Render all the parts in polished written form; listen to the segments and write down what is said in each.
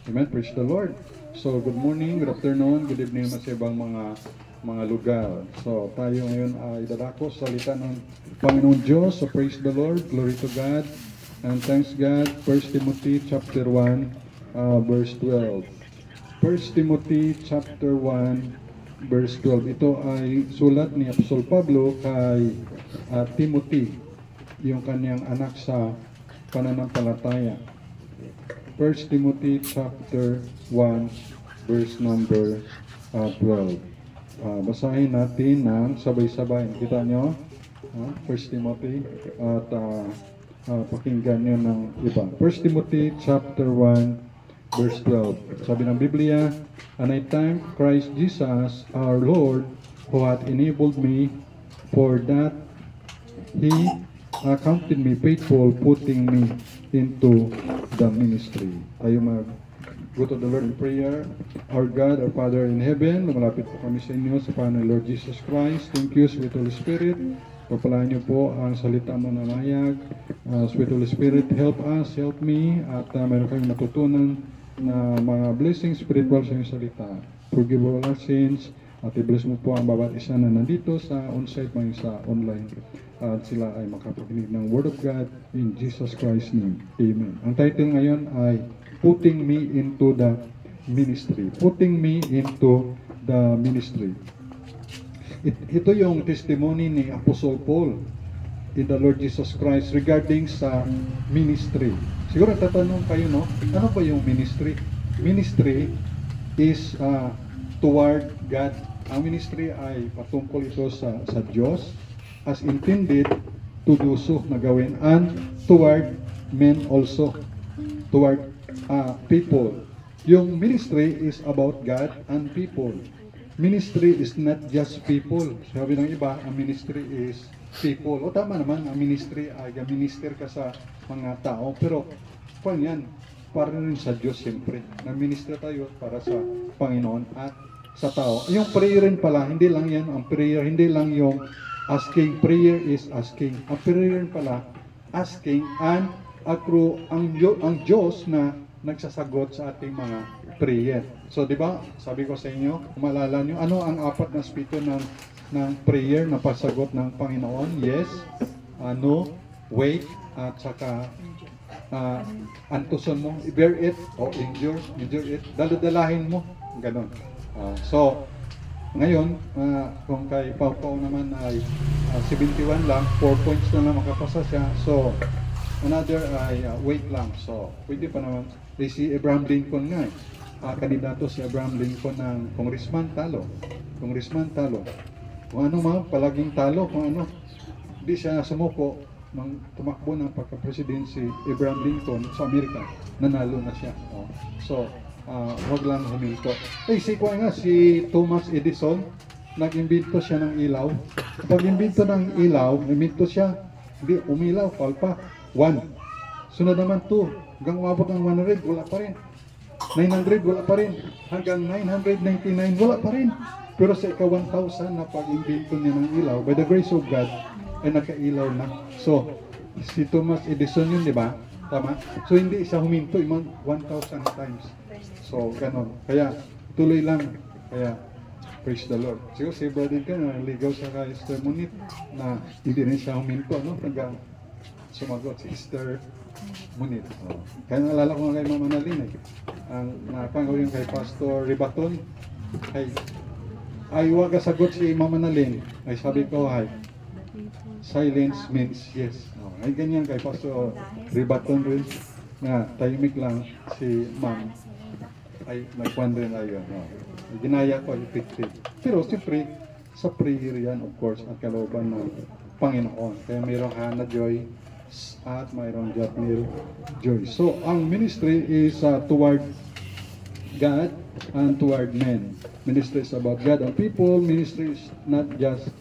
Amen. Praise the Lord. So, good morning, good afternoon, good evening sa ibang mga lugar. So, tayo ngayon ay dadako sa salita ng Panginoon Diyos. So, praise the Lord, glory to God, and thanks God. 1 Timothy chapter 1, verse 12. 1 Timothy chapter 1, verse 12. Ito ay sulat ni Apostol Pablo kay Timothy, yung kanyang anak sa pananampalataya. 1 Timothy chapter 1, verse number 12. Basahin natin ng sabay-sabay. Kita nyo? 1 Timothy at pakinggan nyo ng iba. 1 Timothy chapter 1, verse 12. Sabi ng Biblia, "And I thank Christ Jesus our Lord, who hath enabled me, for that He accounted me faithful, putting me into the ministry." Tayo go to the Lord in prayer. Our God, our Father in heaven, lumalapit po kami sa inyo sa pangalan ng Lord Jesus Christ. Thank you, Sweet Holy Spirit. Papalaan niyo po ang salita mo na mayag. Sweet Holy Spirit, help us, help me, at mayroon kayong matutunan na mga blessings spiritual sa inyong salita. Forgive all our sins, at i-bless mo po ang bawat isa na nandito sa on-site, mga sa online. At sila ay makapakinig ng Word of God in Jesus Christ's name. Amen. Ang title ngayon ay Putting Me into the Ministry. Putting Me into the Ministry. Ito yung testimony ni Apostle Paul in the Lord Jesus Christ regarding sa ministry. Siguro tatanong kayo, no? Ano ba yung ministry? Ministry is toward God. Ang ministry ay patungkol ito sa Diyos as intended to do so na gawin, and toward men also, toward people. Yung ministry is about God and people. Ministry is not just people. Sabi ng iba, ang ministry is people. O tama naman, ang ministry ay minister ka sa mga tao, pero kung yan, para rin sa Diyos siyempre. Na-minister tayo para sa Panginoon at sa tao. Yung prayer rin pala, hindi lang yan, ang prayer, hindi lang yung asking. Prayer is asking. Ang prayer rin pala, asking, and ang Diyos na nagsasagot sa ating mga prayer. So, di ba, sabi ko sa inyo, maalala nyo, ano ang apat na spito ng prayer na pasagot ng Panginoon? Yes, no, wait, at saka antuson mo, bear it, o endure it, daladalahin mo, ganon. So, ngayon, kung kay Pau naman ay 71 lang, 4 points na lang makapasa siya. So, another ay wait lang. So, pwede pa naman. Si Abraham Lincoln nga, kandidato si Abraham Lincoln ng congressman, talo. Congressman, talo. Kung ano man, palaging talo. Kung ano, hindi siya sumuko nang tumakbo ng pagka-president si Abraham Lincoln sa Amerika. Nanalo na siya. So, wag lang huminto. Si Thomas Edison, nag-imbento siya ng ilaw. Pag-imbento ng ilaw, imbento siya, hindi, umilaw, palpa. 1. Sunod naman 2. Hanggang umabot ng 100, wala pa rin. 900, wala pa rin. Hanggang 999, wala pa rin. Pero sa ika-1000 na pag-imbento niya ng ilaw, by the grace of God, ay nakailaw na. So, si Thomas Edison yun, di ba? Tama? So, hindi siya huminto, 1,000 times. So, ganon. Kaya, tuloy lang. Kaya, praise the Lord. Siguro si brother ka na ligaw sa kay Sister Munit na hindi rin siya huminto, no? Hanggang sumagot si Sister Munit. Kaya naalala ko nga kay Mama Nalin, ang napangaw yung kay Pastor Ribaton, ay wag sagot si Mama Nalin. Ay sabi ko, silence means yes. Ay ganyan kay Pastor Ribaton rin, na tahimik lang si Ma'am. Ay nagkwan rin ayun. Ginaya ko, effective. Pero siyempre, sa prayer yan, of course, at kalooban ng Panginoon. Kaya mayroong Hannah Joy at mayroong Jatmil Joy. So, ang ministry is toward God and toward men. Ministry is about God and people. Ministry is not just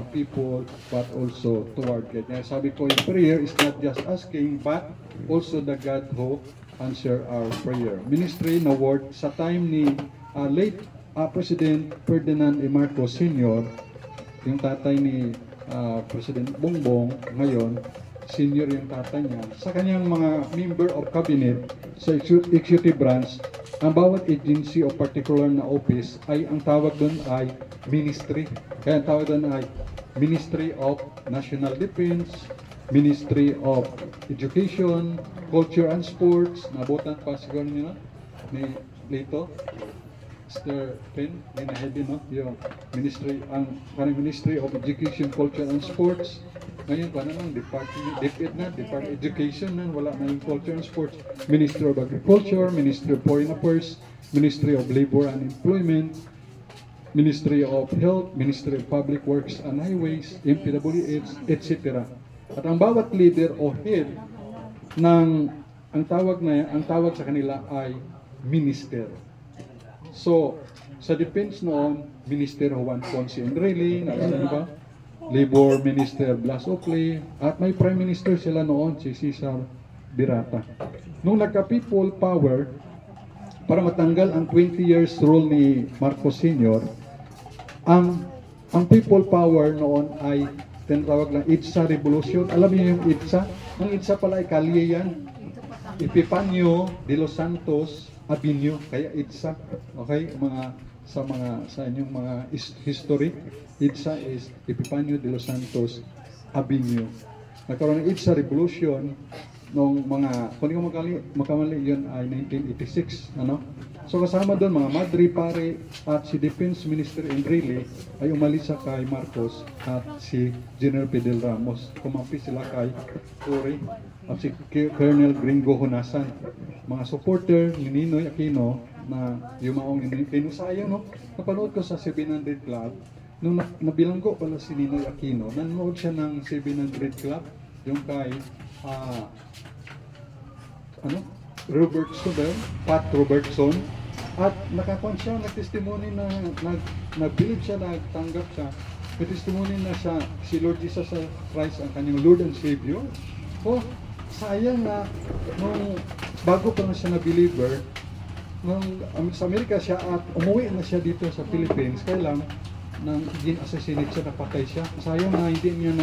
people, but also toward God. Kaya sabi ko, yung prayer is not just asking, but also the God who answer our prayer. Ministry na word, sa time ni late President Ferdinand E. Marcos Sr., yung tatay ni President Bongbong, ngayon, senior yung tatay niya, sa kanyang mga member of cabinet sa executive branch, ang bawat agency o particular na office ay ang tawag doon ay ministry. Kaya ang tawag doon ay Ministry of National Defense, Ministry of Education, Culture and Sports, nabutan pa siguro nyo ni Lito, Mr. Pen, heavy, no? Yung Ministry, ang Ministry of Education, Culture and Sports. Ngayon, paano lang, Department Education na, wala na yung Culture and Sports. Ministry of Agriculture, Ministry of Foreign Affairs, Ministry of Labor and Employment, Ministry of Health, Ministry of Public Works and Highways, MPWH, etc. At ang bawat leader o head ng ang tawag sa kanila ay minister. So, sa defense noon, Minister Juan Ponce Enrile, di ba? Labor Minister Blas Oakley, at may Prime Minister sila noon, si Cesar Birata. Nung nagka-people power, para matanggal ang 20 years rule ni Marcos Sr., ang people power noon ay tinatawag lang EDSA Revolution. Alam niyo yung EDSA? Ang EDSA pala ay kalye yan. Epifanio de los Santos Avenue, kaya EDSA. Okay, sa inyong mga history, EDSA is Epifanio de los Santos Avenue. Nagkaroon ng EDSA Revolution nung kung hindi ko makamali yun ay 1986, ano? So kasama doon mga Madre, Pare at si Defense Minister Enrile ay umalis sa kay Marcos at si General Fidel Ramos. Kumampi sila kay Cory at si Colonel Gringo Honasan. Mga supporter ni Ninoy Aquino na yumaong kinusaya, no? Napanood ko sa 700 Club, nung nabilanggo pala si Ninoy Aquino, nanonood siya ng 700 Club, yung kay Pat Robertson, at nakakuan siya, nag-testimony na nag-believe siya, nagtanggap siya, nag-testimony na siya, si Lord Jesus Christ ang kanyang Lord and Savior. Oh, sayang na nung bago pa na siya na believer, nung sa Amerika siya at umuwi na siya dito sa Philippines, kaya lang nang gin-assassinate siya, napatay siya. Sayang na hindi niya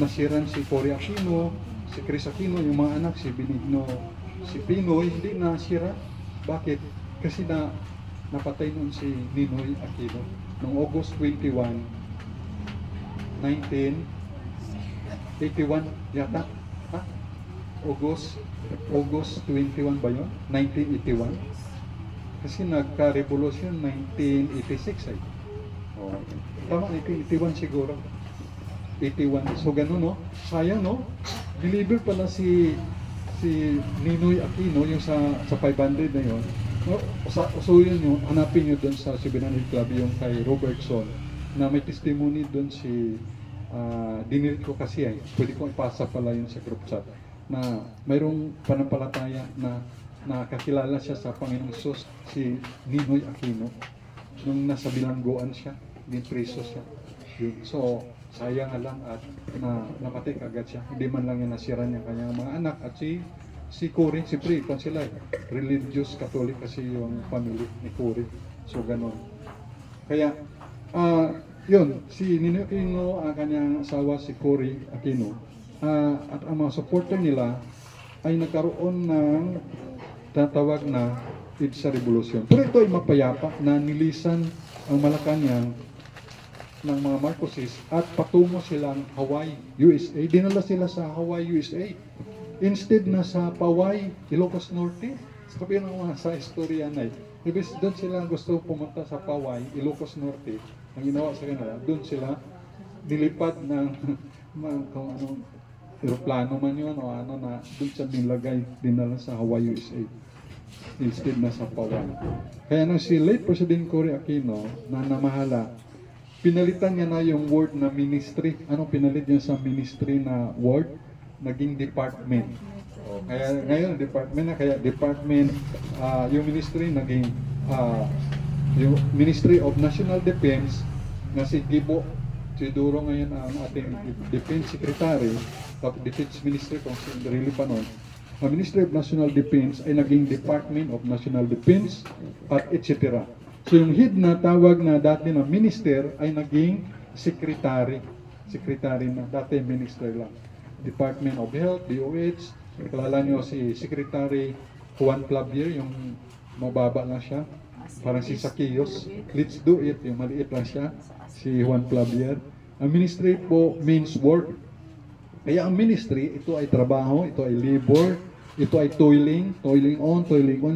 nasiran si Cory Aquino, si Chris Aquino, yung mga anak, si Benigno, si Pinoy, hindi nasira. Bakit? Kasi napatay noon si Ninoy Aquino noong August 21, 1981 yata. August 21 ba yun? 1981. Kasi nagka-revolution 1986 ay. Oh, tama, 1981 siguro. 81. So ganun, no? Sayang, no? Believer pala si Ninoy Aquino, yung sa 500 na yun. So yun yung, hanapin nyo doon sa 700 Club, yung kay Robertson, na may testimony doon si dinil ko kasi ay, pwede kong ipasa pala yun sa group chat, na mayroong panampalataya na nakakilala siya sa Panginoong Sus, si Ninoy Aquino, nung nasa bilangguan siya, din preso siya. So, sayang lang at namatay agad siya. Hindi man lang yung nasira niya kanyang mga anak. At si Cory, siyempre, kung sila religious Catholic kasi yung family ni Cory. So, ganon. Kaya, yun, si Ninoy Aquino, ang kanyang asawa si Cory Aquino, at ang mga supporter nila ay nagkaroon ng tatawag na EDSA Revolution. Pero ito ay mapayapa na nilisan ang Malacanang ng mga Marcoses at patungo silang Hawaii, USA. Dinala sila sa Hawaii, USA. Instead na sa Paway, Ilocos Norte. Sabi ng mga sa istorya na ibig doon sila gusto pumunta sa Paway, Ilocos Norte. Ang ginawa sa kanila, doon sila nilipad ng kung anong aeroplano man yun o ano na doon sa nilagay, dinala sa Hawaii, USA. Instead na sa Paway. Kaya nung si late President Cory Aquino na namahala, pinalitan niya na yung word na ministry. Anong pinalit niya sa ministry na word? Naging department. O, kaya ngayon department na, kaya department, yung ministry naging yung Ministry of National Defense na si Gibo Teodoro ngayon ang ating Defense Secretary, Defense Ministry kung si Enrile pa noon. Ang Ministry of National Defense ay naging Department of National Defense at etc. So yung head na tawag na dati na minister ay naging secretary. Secretary na, dati minister lang. Department of Health, DOH, kilala nyo si Secretary Juan Clavier, yung mababa lang siya. Parang si Zacchaeus. Let's do it. Yung maliit lang siya. Si Juan Clavier. Ang ministry po means work. Kaya ang ministry, ito ay trabaho, ito ay labor, ito ay toiling on,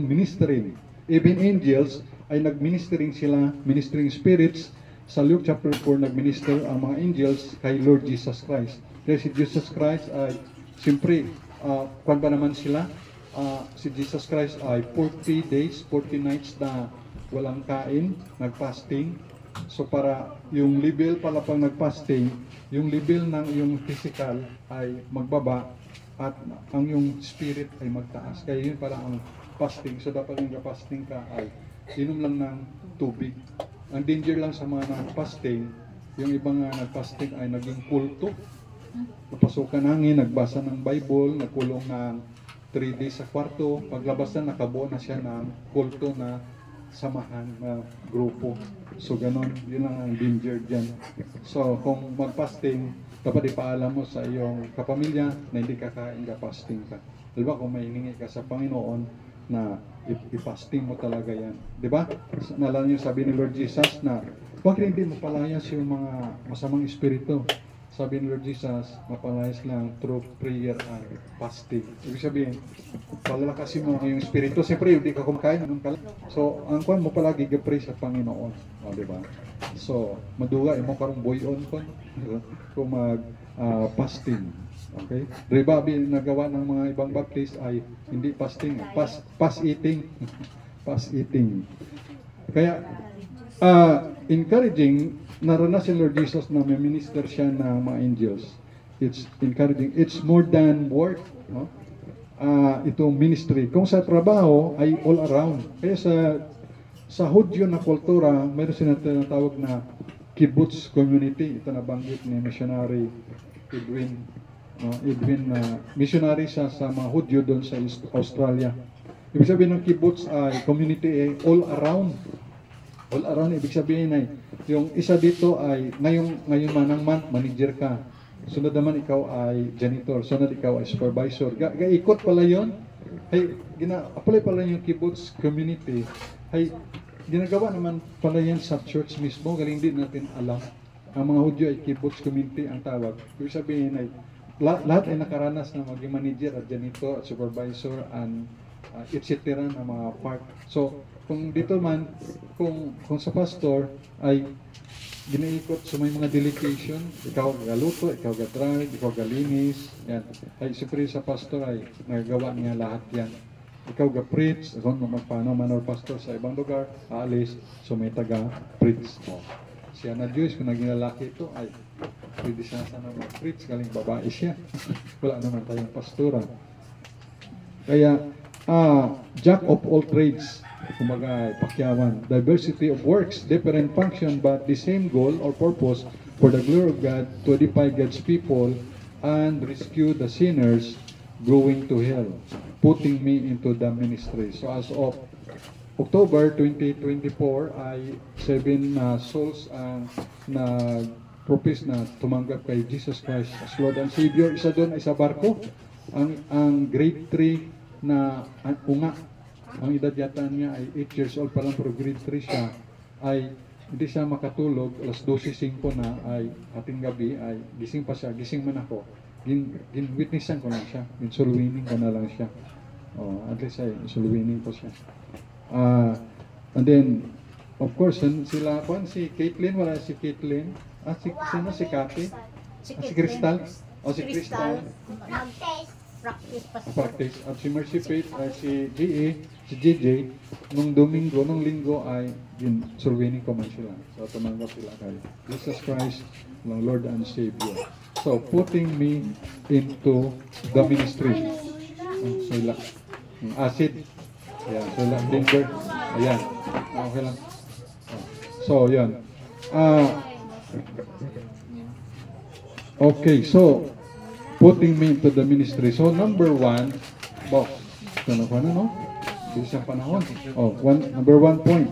ministering. Even angels ay nag-ministering sila, ministering spirits. Sa Luke chapter 4, nag-minister ang mga angels kay Lord Jesus Christ. Kaya si Jesus Christ ay, siyempre, kwan ba naman sila? Si Jesus Christ ay 40 days, 40 nights na walang kain, nag-fasting. So para yung level pala pang nag-fasting, yung level ng yung physical ay magbaba at ang yung spirit ay magtaas. Kaya yun pala ang fasting. So dapat yung fasting ka ay inom lang ng tubig. Ang danger lang sa mga nag-fasting, yung ibang nag-fasting ay naging kulto. Napasukan hangin, nagbasa ng Bible, nagkulong ng 3 days sa kwarto. Paglabas na, nakabuo na siya ng kulto na samahan na grupo. So ganon, yun ang danger dyan. So kung mag-fasting, dapat ipaalam mo sa iyong kapamilya na hindi kakain ka, fasting ka. Diba kung may hiningi ka sa Panginoon na i-fasting mo talaga yan. Diba? Nalala niyo sabi ni Lord Jesus na huwag hindi mo palayas yung mga masamang espiritu. Sabi ni Lord Jesus, mapalayas lang through prayer and fasting. Ibig sabihin, palalakasin mo yung espiritu. Siyempre, hindi ka kumakain, anong kala. So, ang kwan mo palagi gapray sa Panginoon. O, diba? So, maduga, mo karong buyon ko kung mag-fasting. Okay? Diba, nagawa ng mga ibang baptist ay hindi fasting, fast eating. Fast eating. Kaya, encouraging, naranasan Lord Jesus na may minister siya ng mga angels. It's encouraging. It's more than work. No? Itong ministry. Kung sa trabaho ay all around. Kaya sa Hudyo na kultura, mayroon sila tinatawag na kibbutz community. Ito nabanggit ni missionary Edwin. Edwin na missionary siya sa mga Hudyo doon sa Australia. Ibig sabihin ng kibbutz ay community all around. All around, ibig sabihin ay yung isa dito ay ngayon manang month, manager ka. Sunod naman ikaw ay janitor. Sunod ikaw ay supervisor. Gaikot pala yun. Ay, apply pala yung kibbutz community. Ay, ginagawa naman pala yan sa church mismo. Galing din natin alam. Ang mga Hudyo ay kibbutz community ang tawag. Ibig sabihin ay lahat ay nakaranas na maging manager at janitor at supervisor and etc. na mga part. So, kung dito man, kung sa pastor ay ginaikot sa may mga delegation, ikaw galuto, ikaw ga-drive, ikaw galinis, yan. Ay siyempre sa pastor ay nagagawa niya lahat yan. Ikaw ga-preach, kung magpaano man or pastor sa ibang lugar, aalis, so may taga-preach mo. Siya na Diyos, kung naging lalaki ito, ay pwede siya sana mag-preach, galing babae siya. Wala naman tayong pastora. Kaya, jack of all trades, kumaga pakyawan. Diversity of works, different function, but the same goal or purpose for the glory of God to edify God's people and rescue the sinners going to hell, putting me into the ministry. So as of October 2024 ay 7 souls ang nag-profess na tumanggap kay Jesus Christ as Lord and Savior. Isa doon ay sa barko. Ang grade 3 na unga, ang edad yata niya ay 8 years old pa lang, pero grade 3 siya, ay hindi siya makatulog, alas 12:05 na ay ating gabi, ay gising pa siya, gising man ako, witnessan ko lang siya, sulwining ko na lang siya. At least ay sulwining ko siya. And then, of course, sila po, si Caitlyn, wala si Caitlyn, sino si Cathy? Si Crystal? Si Crystal. Practice. At si Mercy Faith ay si G.A., si JJ, nung linggo ay sulwining ko man sila. So tumanggap sila kay Jesus Christ, ng Lord and Savior. So putting me into the ministry. Sila. Acid. Ayan. Sila. Denver. Ayan. Okay lang. So, yan. Okay, so putting me into the ministry. So, number 1, box. Ano pa na, no? Isang panahon. Number 1 point.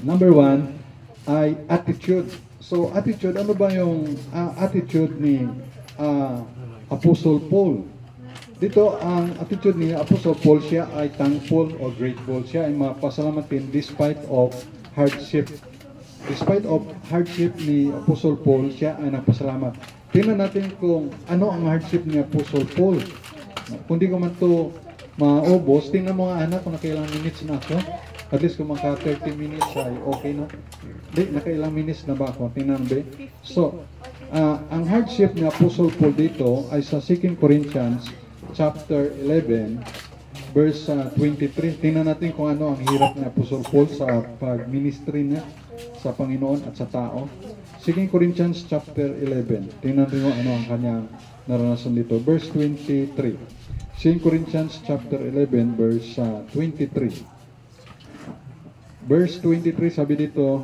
Number 1 ay attitude. So, attitude, ano ba yung attitude ni Apostle Paul? dito ang attitude ni Apostle Paul, siya ay thankful or grateful. Siya ay mapasalamatin despite of hardship. Despite of hardship ni Apostle Paul, siya ay nagpasalamat. Tingnan natin kung ano ang hardship ni Apostle Paul. Kung di ko man ito maubos, tingnan mo nga anak kung nakailang minutes na ako. At least kung maka 30 minutes ay okay na. Di, nakailang minutes na ba ako? Tingnan ba? So, ang hardship ni Apostle Paul dito ay sa 2 Corinthians chapter 11 verse 23. Tingnan natin kung ano ang hirap ni Apostle Paul sa pag-ministry niya sa Panginoon at sa tao. 2 Corinthians chapter 11. Tingnan rin mo ano ang kanyang naranasan dito. Verse 23. 2 Corinthians chapter 11 verse 23. Verse 23 sabi dito,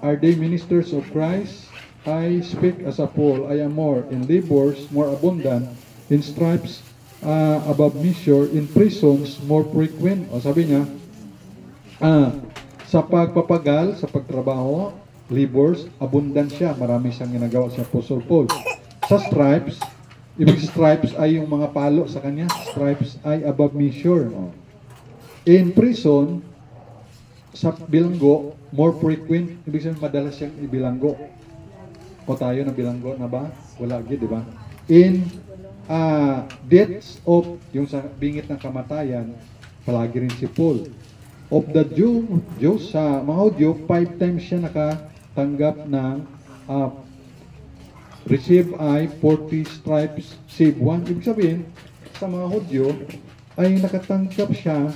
are they ministers of Christ? I speak as a Paul. I am more in labors, more abundant, in stripes above measure, in prisons, more frequent. O sabi niya, sa pagpapagal, sa pagtrabaho, labors, abundant siya. Marami siyang ginagawa si Apostle Paul. Sa stripes, ibig stripes ay yung mga palo sa kanya. Stripes ay above measure. O. In prison, sa bilanggo, more frequent. Ibig sabihin, madalas siyang ibilanggo. O tayo na bilanggo na ba? Wala agad, di ba? In deaths of, yung sa bingit ng kamatayan, palagi rin si Paul. Of the Jews, sa mga Hudyo, 5 times siya nakatanggap ng receive ay 40 stripes, save 1. Ibig sabihin, sa mga Hudyo, ay nakatanggap siya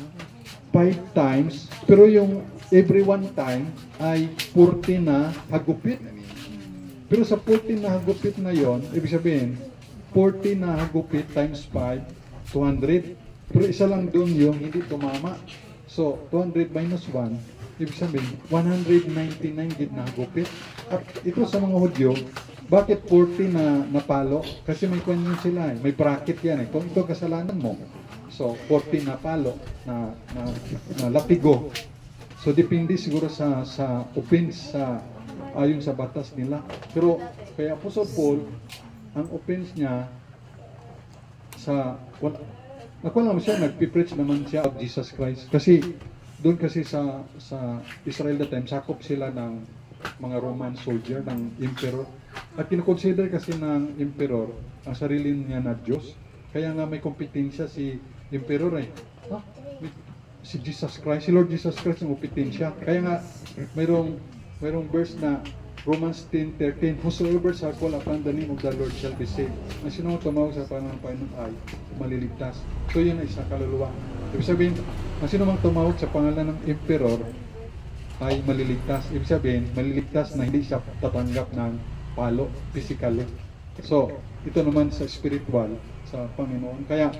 5 times, pero yung every 1 time ay 40 na hagupit. Pero sa 40 na hagupit na yon, ibig sabihin, 40 na hagupit times 5, 200. Pero isa lang doon yung hindi tumama. So, 200 minus 1, ibig sabihin, 199 gid na hagupit. At ito sa mga Hudyo, bakit 40 na napalo? Kasi may kwan yun sila eh. May bracket yan eh. Kung ito kasalanan mo, so 40 na palo, na latigo. So, depende siguro sa offense sa ayon sa batas nila. Pero kay Apostle Paul, ang offense niya sa nakuha naman siya, nagpipreach naman siya of Jesus Christ. Kasi doon kasi sa Israel that time, sakop sila ng mga Roman soldier, ng emperor. At kinoconsider kasi ng emperor ang sarili niya na Diyos. Kaya nga may kompetensya si emperor eh. Si Jesus Christ, si Lord Jesus Christ ang kompetensya. Kaya nga mayroong verse na Romans 10:13, whosoever shall call upon the name of the Lord shall be saved. Ang sino tumawag sa pangalan ng Panginoon ay maliligtas. So yun ay isang kaluluwa. Ibig sabihin, ang sino mang tumawag sa pangalan ng emperor ay maliligtas. Ibig sabihin, maliligtas na hindi siya tatanggap ng palo physically. So, ito naman sa spiritual, sa Panginoon. Kaya,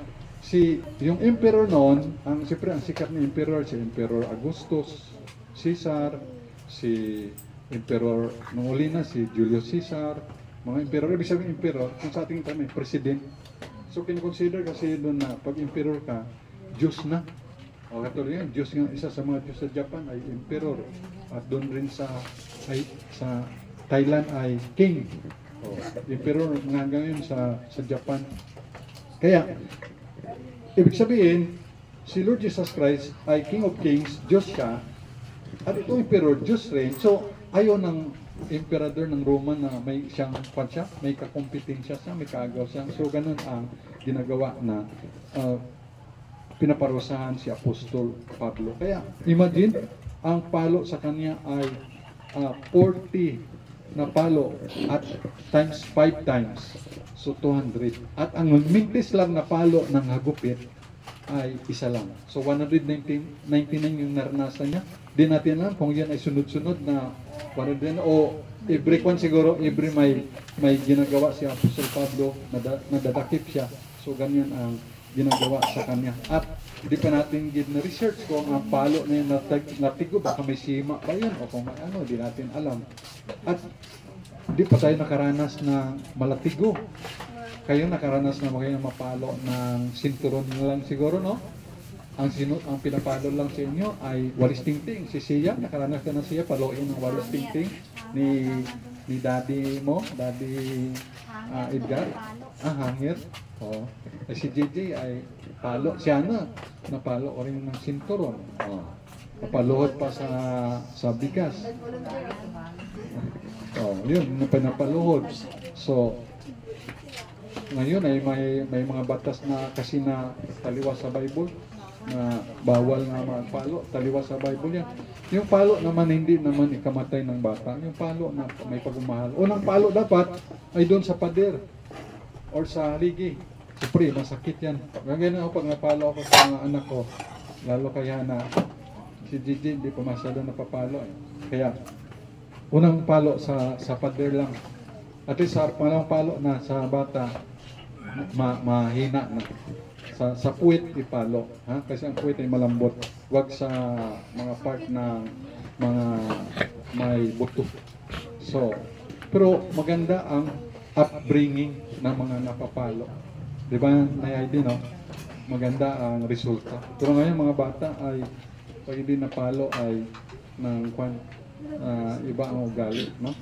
yung emperor noon, siyempre ang sikat ni emperor, si Emperor Augustus, Caesar, si Emperor nung uli na, si Julius Caesar, mga emperor. Ibig sabihin emperor, kung sa ating time, president. So, kinoconsider kasi doon na pag emperor ka, Diyos na. O katulad yan, Diyos nga, isa sa mga Diyos sa Japan ay emperor. At doon rin sa Thailand ay king. O, emperor nga hanggang yun sa Japan. Kaya, ibig sabihin, si Lord Jesus Christ ay King of Kings, Diyos siya, at itong emperor, Diyos rin. So, ayaw ng emperador ng Roma na may siyang siya, may kakompetensya siya, may kaagaw siya. So, ganun ang ginagawa na pinaparusahan si Apostol Pablo. Kaya, imagine, ang palo sa kanya ay 40 na palo at times 5 times. So, 200. At ang mintis lang na palo ng hagupit ay isa lang. So, 199 yung naranasan niya. Di natin alam kung yan ay sunod-sunod na 100 o every one siguro, every may ginagawa si Apostol Pablo, nadadakip siya. So, ganyan ang ginagawa sa kanya. At hindi pa natin na-research kung ang palo na yung natigo, baka may sima ba yun o kung may ano, hindi natin alam. At hindi pa tayo nakaranas na malatigo. Kayo nakaranas na kayo mapalo ng sinturon lang siguro, no? Ang pinapalo lang sa inyo ay walis tingting. Si Sia, nakaranas ka na siya, paluin ng walis tingting ni daddy mo, daddy Edgar? Hangir. Oh. Si JJ ay palo. Siya napalo o rin ng sinturon. Oh. Napaluhod pa sa bigas. Oh, yun, napaluhod. So, ngayon ay may mga batas na kasi na taliwas sa Bible na bawal na magpalo, taliwas sa Bible yan. Yung palo naman hindi naman ikamatay ng bata. Yung palo na may pagmamahal. Unang palo dapat ay doon sa pader or sa haligi. Siyempre, masakit yan. Ganyan ako pag napalo ako sa mga anak ko, lalo kaya na si Gigi hindi pa masyado napapalo. Kaya, unang palo sa pader lang. At least sa pangalawang palo na sa bata, mahina na. Sa puwit ipalo, ha? Kasi ang puwit ay malambot. Huwag sa mga part na mga may buto. So, pero maganda ang upbringing ng mga napapalo. Di ba, Nay-ID, no? Maganda ang resulta. Pero ngayon mga bata ay pag hindi napalo ay iba ang ugali, no?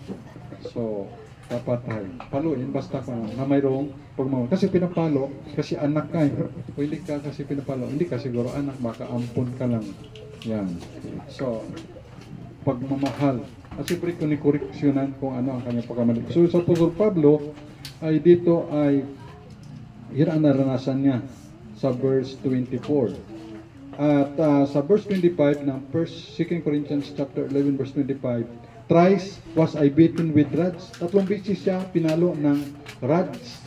So, dapat ay paluin basta ka na mayroong pagmamahal. Kasi pinapalo, kasi anak ka, o hindi ka kasi pinapalo, hindi ka siguro anak, baka ampun ka lang. Yan. So, pagmamahal. At siyempre kunikorreksyonan kung ano ang kanyang pagkamali. So, sa Apostol Pablo, ay dito ay, yun ang naranasan niya sa verse 24. At sa verse 25 ng 2 Corinthians chapter 11 verse 25, thrice was I beaten with rods. 3 beses siya pinalo ng rods.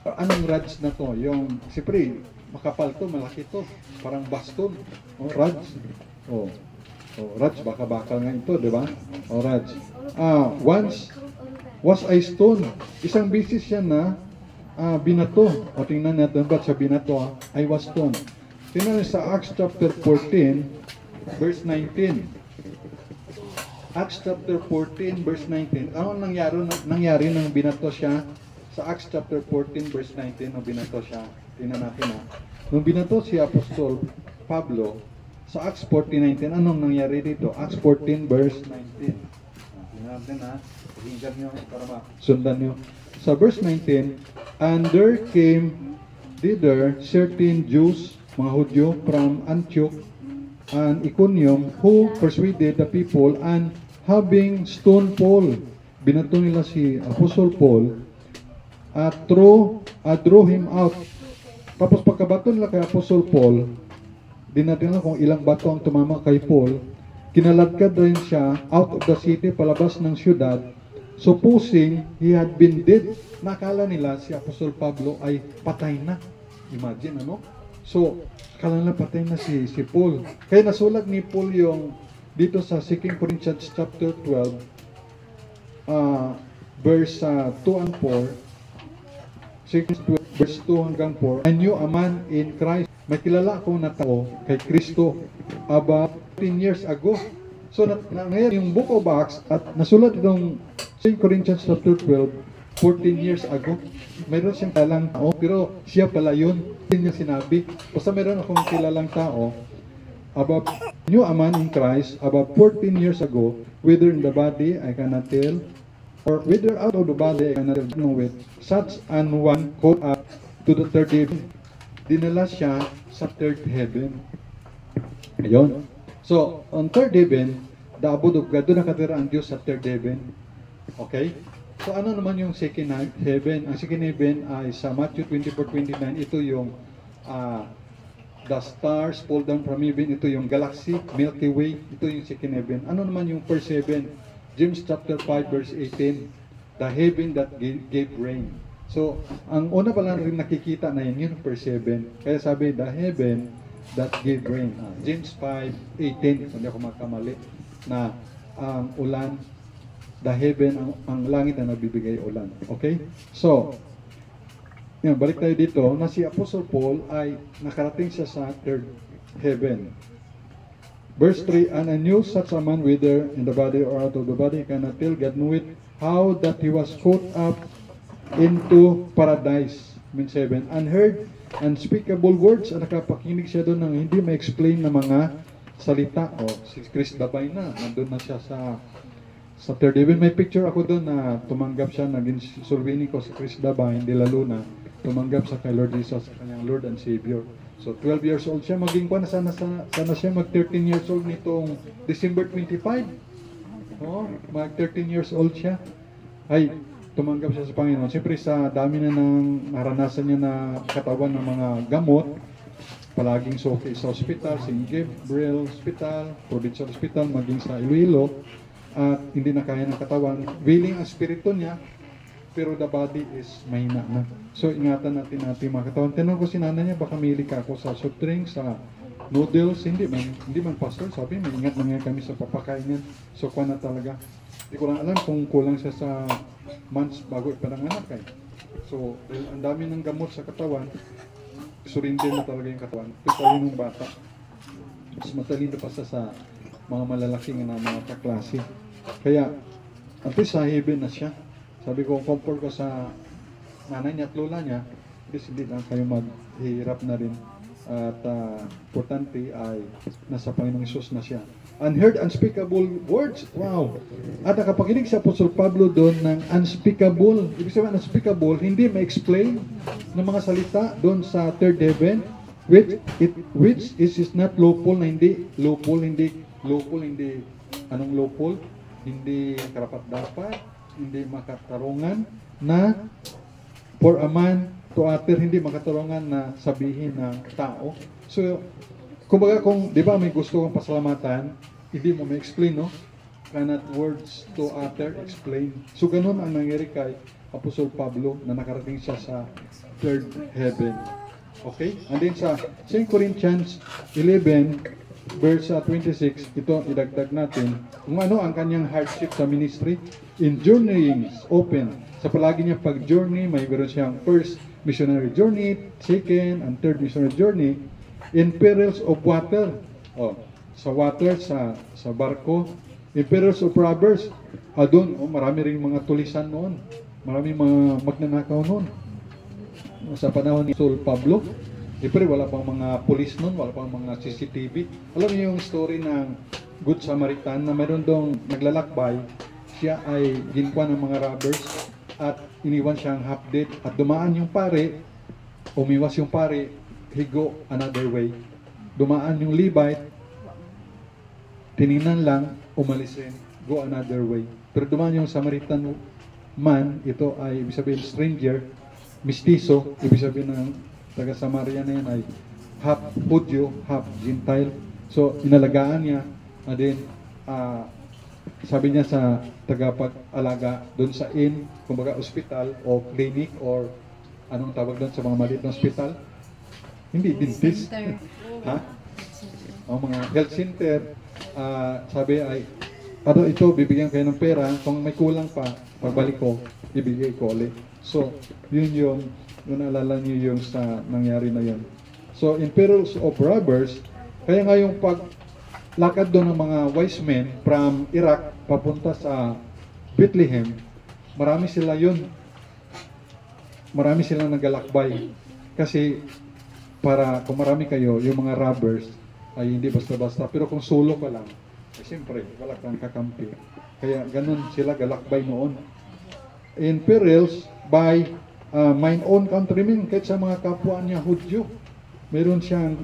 Anong rods na to? Yung, siyempre, makapal to, malaki to. Parang baston. O, rods. O, rods, baka-bakal nga ito, di ba? O, rods. Once was I stoned. Isang beses siya na binato. O, tingnan natin ba't sa binato, I was stoned. Tingnan sa Acts chapter 14, verse 19. Acts chapter 14 verse 19. Ano nangyari nang binato siya? Sa Acts chapter 14 verse 19 nung binato siya. Tingnan natin ha. Nung binato si Apostol Pablo sa Acts 14:19, anong nangyari dito? Acts 14 verse 19. Tingnan natin ha. Pakinggan niyo para masundan niyo. Sa verse 19, and there came thither certain Jews, mga Hudyo from Antioch and Iconium, who persuaded the people, and having stoned Paul, binato nila si Apostle Paul, at drew him out. Tapos pagkabato nila kay Apostle Paul, di natin alam kung ilang bato ang tumama kay Paul, kinaladkad rin siya out of the city, palabas ng syudad, supposing he had been dead. Nakala nila si Apostle Pablo ay patay na. Imagine, ano? So, akala nila patay na si Paul. Kaya nasulat ni Paul yung dito sa 2 Corinthians chapter 12, verse 2 and 4, 2 verse 2 hanggang 4, I knew a man in Christ. May kilala akong na tao kay Kristo about 10 years ago. So, ngayon yung book of Acts at nasulat itong 2 Corinthians chapter 12, 14 years ago. Mayroon siyang kilalang tao, pero siya pala yun. Hindi niya sinabi. Basta mayroon akong kilalang tao about knew a man in Christ about 14 years ago, whether in the body I cannot tell, or whether out of the body I cannot know it. Such an one called up to the third heaven. Dinala siya sa third heaven. Ayun. So, on third heaven, the abode of God, doon nakatira ang Diyos sa third heaven. Okay? So, ano naman yung second heaven? Ang second heaven ay sa Matthew 24:29, ito yung the stars fall down from heaven, ito yung galaxy, Milky Way, ito yung second heaven. Ano naman yung first heaven? James chapter 5 verse 18, the heaven that gave rain. So, ang una pa lang rin nakikita na yun, yung first heaven. Kaya sabi, the heaven that gave rain. James 5:18, hindi ako magkamali, na ang ulan, the heaven, ang langit na nagbibigay ulan. Okay? So, yan, balik tayo dito, na si Apostle Paul ay nakarating siya sa third heaven. Verse 3, and I knew such a man, whether in the body or out of the body, cannot tell, God knew it, how that he was caught up into paradise. Mean 7, and heard unspeakable words, at nakapakinig siya doon ng hindi ma-explain na mga salita. O, si Chris Dabay na, nandun na siya Sa third heaven, may picture ako doon na tumanggap siya, naging survini ko sa Chris Daba, hindi lalo na, tumanggap sa kay Lord Jesus, sa kanyang Lord and Savior. So 12 years old siya, maging pa na sana siya mag 13 years old nitong December 25. Oh, mag 13 years old siya. Ay, tumanggap siya sa Panginoon. Siyempre sa dami na ng naranasan niya na katawan ng mga gamot, palaging suki sa hospital, St. Gabriel Hospital, Provincial Hospital, maging sa Iloilo, at hindi na kaya ng katawan. Willing ang spirito niya, pero the body is mahina na. So ingatan natin mga katawan. Tinanong ko si nanay niya, baka mili ka ako sa soft drinks, sa noodles, hindi man pastor, sabi, may ingat na nga kami sa papakain niya. So kuha na talaga. Hindi ko lang alam kung kulang siya sa months bago ipananganak eh. So, ang dami ng gamot sa katawan, surrender na talaga yung katawan. Pero yung bata, mas matalino pa sa mga malalaking na mga kaklase. Kaya, at least sa heaven na siya. Sabi ko, comfort ko sa nanay niya at lola niya, kasi hindi lang kayo maghihirap na rin. At importante ay nasa Panginoong Isus na siya. Unheard, unspeakable words. Wow! At nakapakinig si Apostol Pablo doon ng unspeakable. Ibig sabihin, unspeakable, hindi ma-explain ng mga salita doon sa third heaven, which is not lawful, na hindi lawful, hindi anong lawful, hindi karapat-dapat, hindi makatarungan na for a man to utter, hindi makatarungan na sabihin ng tao. So, kumbaga kung, di ba may gusto kang pasalamatan, hindi mo ma-explain, no? Cannot words to utter, explain. So, ganun ang nangyari kay Apostol Pablo na nakarating siya sa third heaven. Okay? And then sa 2 Corinthians 11, verse 26, ito idagdag natin, kung ano ang kanyang hardship sa ministry. In journeying, open. Sa palagi niya pag-journey, may meron siyang first missionary journey, second and third missionary journey, in perils of water, sa water, sa barko, in perils of robbers, doon, marami rin mga tulisan noon, marami mga magnanakaw noon. Sa panahon ni Saul Pablo, pero wala pang mga pulis noon, wala pang mga CCTV. Alam niyo yung story ng Good Samaritan na mayroon doong naglalakbay, siya ay ginkuha ng mga robbers at iniwan siyang half dead at dumaan yung pare, umiwas yung pare, he go another way. Dumaan yung Levite, tiningnan lang, umalis rin, go another way. Pero dumaan yung Samaritan man, ito ay ibig sabihin stranger, mistiso, ibig sabihin ng taga Samaria na yan ay half Hudyo, half Gentile. So inalagaan niya, and then sabi niya sa tagapag-alaga doon sa inn, kumbaga hospital o clinic or anong tawag doon sa mga maliit na hospital? Hindi, dentist. Ha? O mga health center. Sabi ay, ito, bibigyan kayo ng pera. Kung may kulang pa, pagbalik ko, ibigay ko ulit. So, yun alala niyo yung sa nangyari na yun. So, in perils of robbers, kaya nga yung paglakad doon ng mga wise men from Iraq papunta sa Bethlehem, marami sila yun. Marami silang nagalakbay. Kasi, para kung marami kayo, yung mga robbers ay hindi basta-basta. Pero kung solo ka lang, ay siyempre, wala kang kakampi. Kaya ganun sila galakbay noon. In perils by mine own countrymen, kahit sa mga kapwa niya Hudyo, meron siyang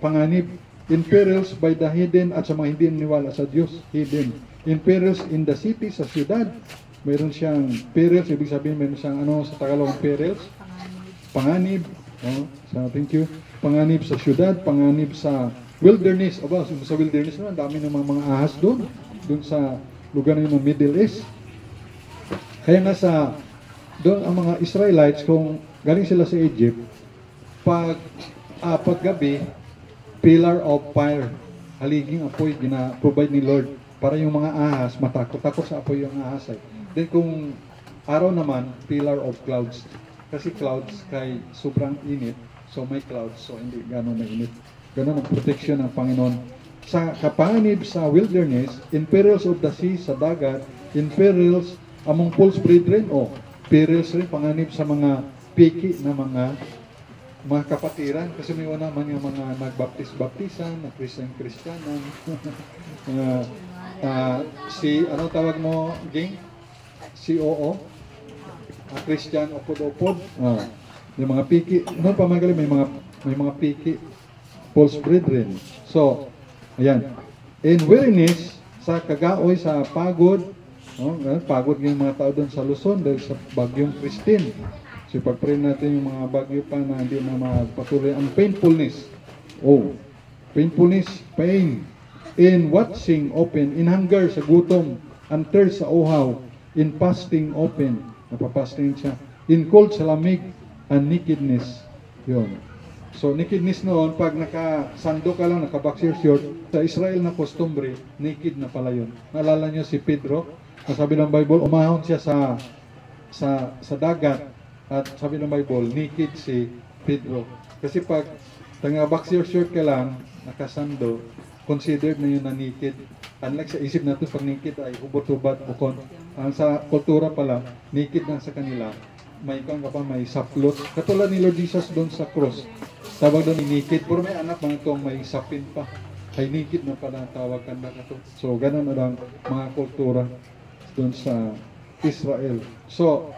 panganib. In perils by the hidden, at sa mga hindi niwala sa Diyos, hidden. In perils in the city, sa syudad, meron siyang perils, ibig sabihin meron siyang sa Tagalog perils, panganib. Thank you. Panganib sa syudad, panganib sa wilderness. Sa wilderness naman, dami ng mga ahas doon sa lugar na yung Middle East. Kaya nga doon ang mga Israelites, kung galing sila sa Egypt, paggabi, pillar of fire, haliging apoy, gina-provide ni Lord para yung mga ahas, matakot sa apoy yung ahas. Then kung araw naman, pillar of clouds. Kasi clouds kay sobrang init, so may clouds, so hindi gano'ng mainit. Gano'n ang protection ng Panginoon. Sa kapanganib sa wilderness, in perils of the sea, sa dagat, in perils among false brethren, perils rin, panganib sa mga piki na mga kapatiran, kasi may naman yung mga nagbaptis-baptisan, na Kristyanan, Si, ano tawag mo, Ging? COO? Christian Opod-Opod. Yung mga piki, noon pa magaling, may mga piki, false brethren. So, ayan. In weariness, sa kagaoy, sa pagod, pagod yung mga tao doon sa Luzon dahil sa bagyong Christine. So, pag-pray natin yung mga bagyo pa na hindi na magpatuloy. Ang painfulness. Painfulness, pain. In watching, open. In hunger, sa gutom. And thirst, sa uhaw. In fasting, open. Napapasting siya. In cold, sa lamig. And nakedness. Yun. So, nakedness noon, pag nakasando ka lang, naka-boxer short, sa Israel na customary, naked na pala yun. Naalala niyo si Pedro? Sabi ng Bible, umahon siya sa dagat. At sabi ng Bible, naked si Pedro. Kasi pag boxer short ka lang, nakasando, considered na yun na naked. Unlike sa isip natin, pag naked ay hubot-hubot, bukon. Ang sa kultura pala, naked na sa kanila. May may saplot. Katulad ni Lord Jesus doon sa cross. Tawag doon ni naked. Pero may anak mga itong may sapin pa. Ay naked na pala tawag ka na ito. So, ganun na lang mga kultura doon sa Israel. So,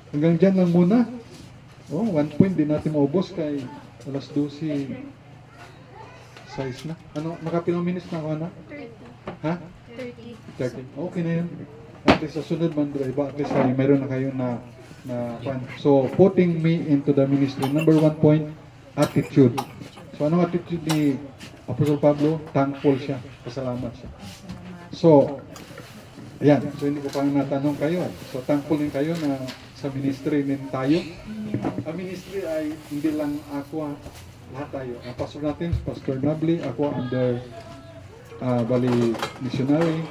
hanggang dyan lang muna. 1 point, di natin maubos kay alas 12 size na. Ano, makapilang minutes na ako na? 30. Ha? 30. Okay na yun. At least sa sunod man, iba, at least mayroon na kayo na so, putting me into the ministry. Number 1 point, attitude. So, anong attitude ni Apostol Pablo? Thankful siya. Pasalamat siya. So, ayan. So, hindi ko pa natanong kayo. So, thankful din kayo na sa ministry din tayo. Ang ministry ay hindi lang ako, lahat tayo. Ang pastor natin, Pastor Nabli, ako under Bali Missionary,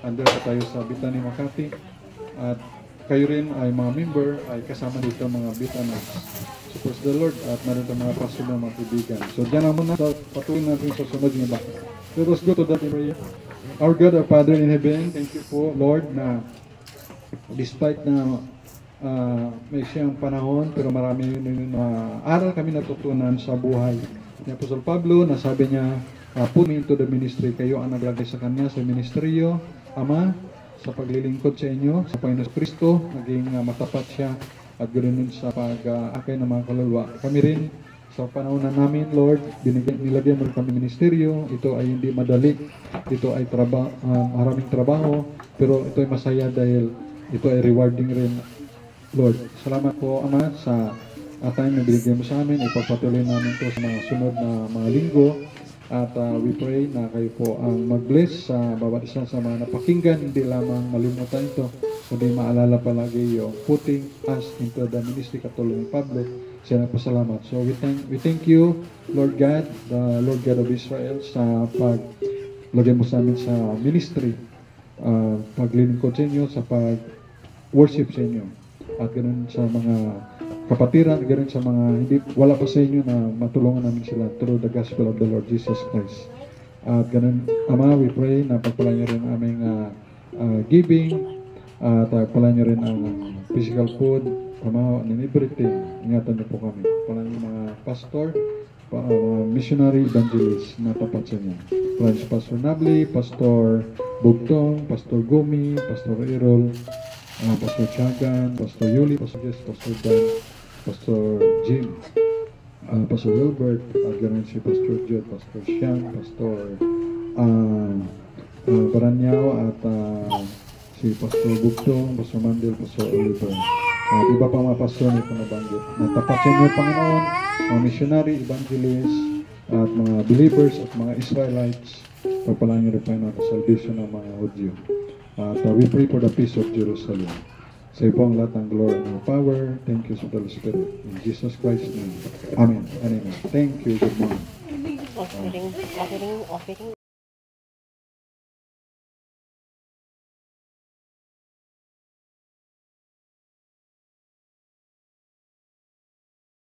under pa tayo sa Bitani Makati. At kayo rin ay mga member, ay kasama dito mga Bitanas. So, praise the Lord, at meron tayong mga pastor na mga kaibigan. So, dyan naman na, patuloy natin sa sunod ng iba. Let us go to that in prayer. Our God, our Father in heaven, thank you po, Lord, na despite na may siyang panahon, pero marami yun aral kami natutunan sa buhay ni Apostol Pablo, na sabi niya, put me into the ministry. Kayo ang naglagay sa kanya sa ministeryo, Ama, sa paglilingkod sa inyo, sa Panginoon Kristo, naging matapat siya, at ganoon din sa pag-akay ng mga kaluluwa. Kami rin, sa panahon na namin, Lord, nilagyan mo kami ministeryo. Ito ay hindi madali, ito ay maraming trabaho, pero ito ay masaya dahil ito ay rewarding rin, Lord. Salamat po, Ama, sa time na binigyan mo sa amin. Ipagpatuloy namin ito sa mga sunod na mga linggo. At we pray na kayo po ang mag-bless sa bawat isa sa mga napakinggan. Hindi lamang malimutan ito, kundi maalala palagi yung putting us into the ministry katulad ni Pablo. Siya na pasalamat. So we thank you, Lord God, the Lord God of Israel, sa paglagay mo sa amin sa ministry, paglilingkod sa inyo, sa pag-worship sa inyo. At ganoon sa mga kapatiran, ganoon sa mga wala pa sa inyo, na matulungan namin sila through the gospel of the Lord Jesus Christ. At ganoon, Ama, we pray na pagpalain niyo rin aming giving, at pagpalain niyo rin ang physical food, Ama, and everything. Ingatan niyo po kami. Pagpalain niyo mga pastor, missionary, evangelist na tapat sa inyo. Pagpalain si Pastor Nabli, Pastor Bugtong, Pastor Gumi, Pastor Errol, Pastor Chagan, Pastor Yuli, Pastor Jess, Pastor Dan, Pastor Jim, Pastor Wilbert, ganoon si Pastor Jude, Pastor Sean, Pastor Baranyao, at si Pastor Bugtong, Pastor Mandel, Pastor Oliver. At iba pa mga pastor na ito nabanggit. Natapat sa inyo, Panginoon, mga missionary, evangelist, at mga believers, at mga Israelites. Pagpalaan niyo rin, Panginoon, ang salvation ng mga Hudyo. At we pray for the peace of Jerusalem. Sa iyo po ang lahat ng glory and power. Thank you, Holy Spirit. In Jesus Christ's name. Amen and amen. Thank you. Good morning. Offering.